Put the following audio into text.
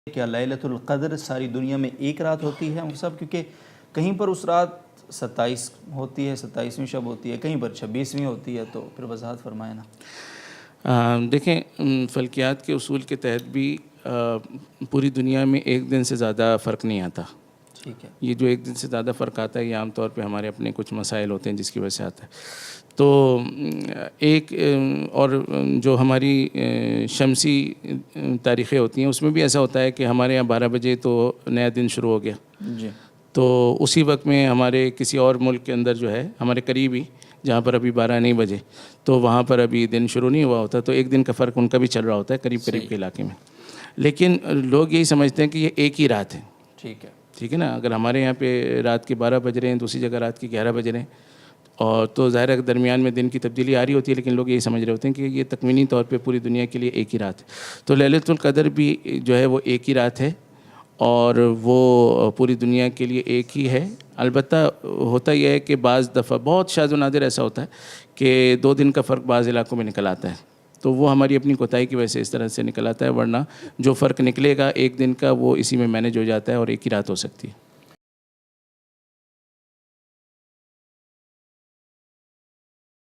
کیا لیلۃ القدر ساری دنیا میں ایک رات ہوتی ہے صاحب؟ کیونکہ کہیں پر اس رات 27 ہوتی ہے، 27ویں شب ہوتی ہے، کہیں پر 26ویں ہوتی ہے، تو پھر وضاحت فرمائیں نا۔ دیکھیں، فلکیات کے اصول کے تحت بھی پوری دنیا میں ایک دن سے زیادہ فرق نہیں آتا۔ ٹھیک ہے۔ یہ جو ایک دن سے زیادہ فرق آتا ہے یہ عام طور پہ ہمارے اپنے کچھ مسائل ہوتے ہیں جس کی وجہ سے آتا ہے۔ تو ایک اور جو ہماری شمسی تاریخیں ہوتی ہیں اس میں بھی ایسا ہوتا ہے کہ ہمارے یہاں 12 بجے تو نیا دن شروع ہو گیا، جی، تو اسی وقت میں ہمارے کسی اور ملک کے اندر جو ہے ہمارے قریبی جہاں پر ابھی 12 نہیں بجے تو وہاں پر ابھی دن شروع نہیں ہوا ہوتا، تو ایک دن کا فرق ان کا بھی چل رہا ہوتا ہے قریب قریب کے علاقے میں۔ لیکن لوگ یہی سمجھتے ہیں کہ یہ ایک ہی رات ہے۔ ٹھیک ہے نا، اگر ہمارے یہاں پہ رات کے 12 بج رہے ہیں دوسری جگہ رات کے 11 بج رہے ہیں، اور تو ظاہر ہے درمیان میں دن کی تبدیلی آ رہی ہوتی ہے، لیکن لوگ یہی سمجھ رہے ہوتے ہیں کہ یہ تکوینی طور پہ پوری دنیا کے لیے ایک ہی رات ہے۔ تو لیلۃ القدر بھی جو ہے وہ ایک ہی رات ہے اور وہ پوری دنیا کے لیے ایک ہی ہے۔ البتہ ہوتا یہ ہے کہ بعض دفعہ بہت شاذ و نادر ایسا ہوتا ہے کہ 2 دن کا فرق بعض علاقوں میں نکل آتا ہے، تو وہ ہماری اپنی کوتاہی کی وجہ سے اس طرح سے نکل آتا ہے، ورنہ جو فرق نکلے گا ایک دن کا وہ اسی میں مینیج ہو جاتا ہے اور ایک ہی رات ہو سکتی ہے۔